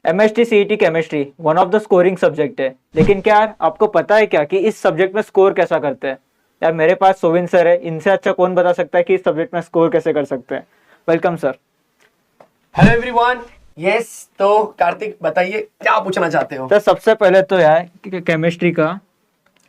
MST CET chemistry one of the scoring subject है, लेकिन क्या यार आपको पता है क्या कि इस सब्जेक्ट में स्कोर कैसा करते हैं? यार मेरे पास सोविन सर है, इनसे अच्छा कौन बता सकता है कि इस सब्जेक्ट में स्कोर कैसे कर सकते हैं। Welcome sir. Hello everyone. Yes, तो कार्तिक बताइए क्या पूछना चाहते हो? सर सबसे पहले तो यार केमिस्ट्री का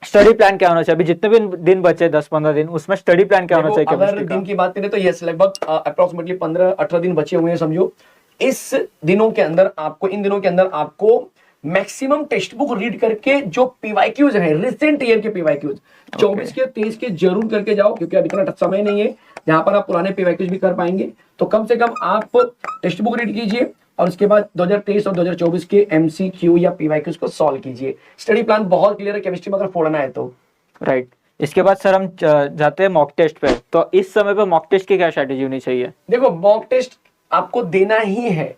स्टडी प्लान क्या होना चाहिए? अभी जितने भी दिन बचे 10-15 दिन, उसमें स्टडी प्लान क्या होना चाहिए अगर केमिस्ट्री का? दिन की बात करें तो यस, लगभग अप्रोक्सीमेटली 15-18 दिन बचे हुए हैं समझो। इस दिनों के अंदर आपको, इन दिनों के अंदर आपको मैक्सिमम टेक्स्ट बुक रीड करके जो पीवाईक्यूज है, रिसेंट ईयर के पीवाईक्यूज 24 के 23 के जरूर करके जाओ, क्योंकि अब इतना समय नहीं है जहां पर आप पुराने पीवाईक्यूज भी कर पाएंगे। तो कम से कम आप टेक्स्ट बुक रीड कीजिए और उसके बाद 2023 और 2024 के एमसीक्यू या पीवाईक्यूज को सॉल्व कीजिए। स्टडी प्लान बहुत क्लियर है केमिस्ट्री में अगर फोड़ना है तो। राइट। इसके बाद सर हम जाते हैं मॉक टेस्ट पे। तो इस समय पे मॉक टेस्ट की क्या स्ट्रेटेजी होनी चाहिए? देखो, मॉक टेस्ट आपको देना ही है।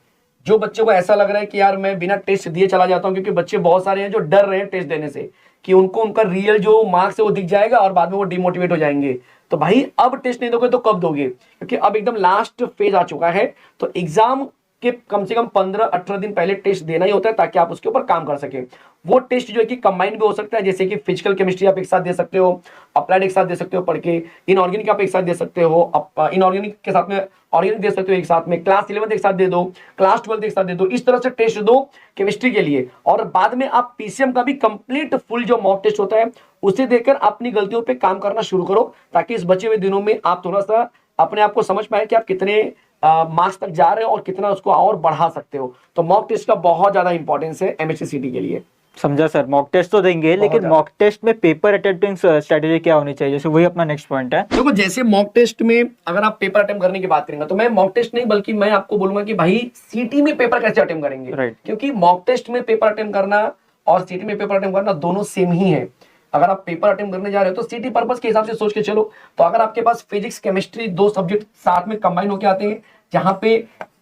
जो बच्चों को ऐसा लग रहा है कि यार मैं बिना टेस्ट दिए चला जाता हूं, क्योंकि बच्चे बहुत सारे हैं जो डर रहे हैं टेस्ट देने से कि उनको उनका रियल जो मार्क्स है वो दिख जाएगा और बाद में वो डिमोटिवेट हो जाएंगे। तो भाई अब टेस्ट नहीं दोगे तो कब दोगे? क्योंकि अब एकदम लास्ट फेज आ चुका है। तो एग्जाम के कम से कम 15-18 दिन पहले टेस्ट देना ही होता है ताकि आप उसके ऊपर काम कर सकें। वो टेस्ट जो है कि कंबाइन भी हो सकता है, जैसे कि फिजिकल केमिस्ट्री आप एक साथ दे सकते हो, अप्लाइड एक साथ दे सकते हो पढ़ के, इनऑर्गेनिक आप एक साथ दे सकते हो, इनऑर्गेनिक के साथ में ऑर्गेनिक दे सकते हो एक साथ में, क्लास 11 एक साथ दे दो, क्लास 12 एक साथ दे दो। इस तरह से टेस्ट दो केमिस्ट्री के लिए, और बाद में आप पीसीएम का भी कंप्लीट फुल जो मॉक टेस्ट होता है उसे देकर अपनी गलतियों पे काम करना शुरू करो, ताकि इस बचे हुए दिनों में आप थोड़ा सा अपने आप को समझ पाए कि आप कितने मार्क्स तक जा रहे हो और कितना उसको और बढ़ा सकते हो। तो मॉक टेस्ट का बहुत ज्यादा इंपॉर्टेंस है एमएससी के लिए। समझा सर। मॉक टेस्ट तो देंगे, लेकिन मॉक टेस्ट में पेपर अटेम्प्टिंग स्ट्रेटेजी क्या होनी चाहिए? जैसे वही अपना नेक्स्ट पॉइंट है। देखो, जैसे मॉक टेस्ट में अगर आप पेपर अटेम्प्ट करने की बात करेंगे तो मैं मॉक टेस्ट नहीं बल्कि मैं आपको बोलूंगा कि भाई सीटी में पेपर कैसे अटेम्प्ट करेंगे। Right. क्योंकि मॉक टेस्ट में पेपर अटेम्प्ट करना और सीटी में पेपर अटेम्प्ट करना दोनों सेम ही है। अगर आप पेपर अटेम्प्ट करने जा रहे हो तो सीटी पर्पस के हिसाब से सोच के चलो। तो अगर आपके पास फिजिक्स केमिस्ट्री दो सब्जेक्ट साथ में कंबाइन होकर आते हैं, जहां पे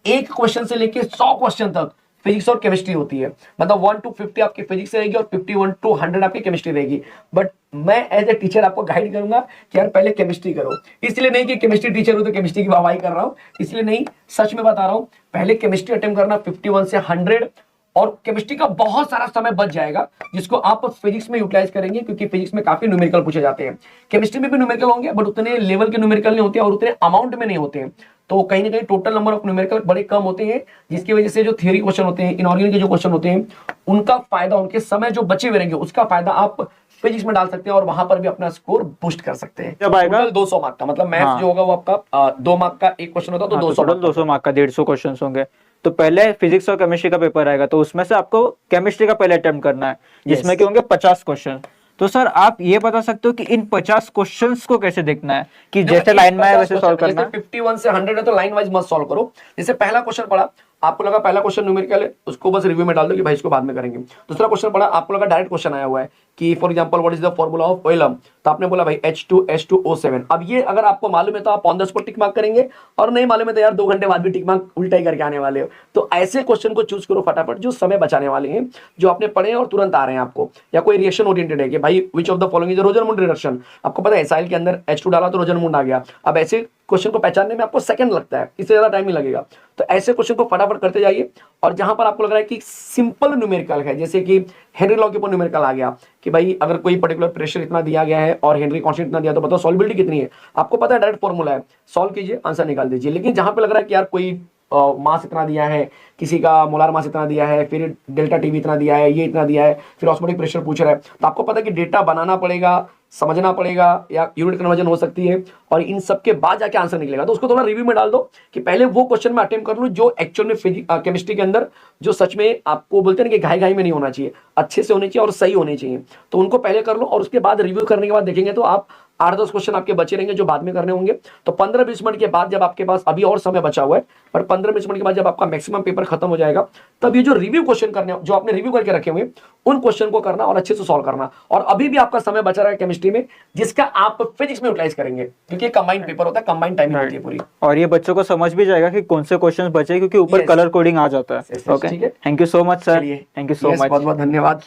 एक क्वेश्चन से लेके 100 क्वेश्चन तक फिजिक्स और केमिस्ट्री होती है, मतलब 1 to 50 आपकी फिजिक्स रहेगी और 51 to 100 आपकी केमिस्ट्री रहेगी। बट मैं एज ए टीचर आपको गाइड करूंगा कि यार पहले केमिस्ट्री करो। इसलिए नहीं कि केमिस्ट्री टीचर हो तो केमिस्ट्री की वाहवाही कर रहा हूं, इसलिए नहीं, सच में बता रहा हूं। पहले केमिस्ट्री अटेम्प्ट करना 51 से 100, और केमिस्ट्री का बहुत सारा समय बच जाएगा जिसको आप फिजिक्स में यूटिलाइज करेंगे, क्योंकि फिजिक्स में काफी न्यूमेरिकल पूछे जाते हैं। केमिस्ट्री में भी न्यूमेरिकल होंगे बट उतने लेवल के न्यूमेरिकल नहीं होते और उतने अमाउंट में नहीं होते हैं। तो कहीं ना कहीं टोटल नंबर ऑफ न्यूमेरिकल बड़े कम होते हैं, जिसकी वजह से जो थ्योरी क्वेश्चन होते हैं, इनऑर्गेनिक के जो क्वेश्चन होते हैं, उनका फायदा, उनके समय जो बचे हुए रहेंगे उसका फायदा आप फिजिक्स में डाल सकते हैं और वहां पर भी अपना स्कोर बूस्ट कर सकते हैं। जब आएगा 200 मार्क का, मतलब मैथ्स जो होगा वो आपका 2 मार्क का एक क्वेश्चन होता है, तो 200 मार्क का 150 क्वेश्चन होंगे। तो पहले फिजिक्स और केमिस्ट्री का पेपर आएगा, तो उसमें से आपको केमिस्ट्री का पहले अटेम्प्ट करना है, जिसमें कि होंगे 50 क्वेश्चन। तो सर आप ये बता सकते हो कि इन 50 क्वेश्चंस को कैसे देखना है कि जैसे लाइन में है वैसे सॉल्व करना है? 51 से 100 है तो लाइन वाइज मत सॉल्व करो। जैसे पहला क्वेश्चन पढ़ा, आपको लगा पहला क्वेश्चन न्यूमेरिकल है, उसको बस रिव्यू में डाल दो कि भाई इसको बाद में करेंगे। दूसरा क्वेश्चन पढ़ा, आपको लगा डायरेक्ट क्वेश्चन आया हुआ है कि for example what is the formula of oleum, तो आपने बोला भाई H2H2O7। अब ये अगर आपको मालूम है तो आप on the spot tick mark करेंगे, और नहीं मालूम है तो यार 2 घंटे बाद भी टिक मार्क उल्टा ही करके आने वाले हो। तो ऐसे क्वेश्चन को चूज करो फटाफट, जो समय बचाने वाले हैं, जो आपने पढ़े हैं और तुरंत आ रहे हैं आपको। या कोई रिएक्शन ओरिएंटेड है कि भाई which of the following is Rosenmund reaction, आपको पता है एसाइल के अंदर H2 डाला तो रोजरमुंड आ गया। अब ऐसे क्वेश्चन को पहचानने में आपको सेकंड लगता है, इससे ज्यादा टाइम नहीं लगेगा। तो ऐसे क्वेश्चन को फटाफट करते जाइए, और जहां पर आपको लग रहा है कि सिंपल न्यूमेरिकल है, जैसे कि हेनरी लॉ के ऊपर न्यूमेरिकल आ गया कि भाई अगर कोई पर्टिकुलर प्रेशर इतना दिया गया है और हेनरी कांस्टेंट इतना दिया, तो बताओ सॉल्युबिलिटी कितनी है। आपको पता है डायरेक्ट फॉर्मूला है, सॉल्व कीजिए, आंसर निकाल दीजिए। लेकिन जहां पे लग रहा है कि यार कोई मास इतना दिया है, किसी का मोलार मास इतना दिया है, फिर डेल्टा टीवी इतना दिया है, ये इतना दिया है, फिर ऑस्मोटिक प्रेशर पूछ रहा है, तो आपको पता है कि डेटा बनाना पड़ेगा, समझना पड़ेगा, या यूनिट कन्वर्जन हो सकती है, और इन सब के बाद जाके आंसर निकलेगा। तो उसको थोड़ा रिव्यू में डाल दो कि पहले वो क्वेश्चन में अटेम्प्ट कर लूं जो एक्चुअल में केमिस्ट्री के अंदर जो सच में आपको बोलते हैं कि घाई घाई में नहीं होना चाहिए, अच्छे से होने चाहिए और सही होने चाहिए। तो उनको पहले कर लो, और उसके बाद रिव्यू करने के बाद देखेंगे तो आप 8-10 क्वेश्चन आपके बचे रहेंगे जो बाद में करने होंगे। तो 15-20 मिनट के बाद जब आपके पास, अभी और समय बचा हुआ है, पर 15-20 मिनट के बाद जब आपका मैक्सिमम पेपर खत्म हो जाएगा, तब ये जो रिव्यू क्वेश्चन करने, जो आपने रिव्यू करके रखे हुए, उन क्वेश्चन को करना और अच्छे से सॉल्व करना। और अभी भी आपका समय बचा रहा है केमिस्ट्री में, जिसका आप फिजिक्स में यूटिलाइज करेंगे, क्योंकि कंबाइंड पेपर होता है, कंबाइंड टाइमिंग होती है पूरी। और ये बच्चों को समझ भी जाएगा कि कौन से क्वेश्चंस बचे, क्योंकि ऊपर कलर कोडिंग आ जाता है। Okay, thank you so much sir, thank you so much, बहुत बहुत धन्यवाद।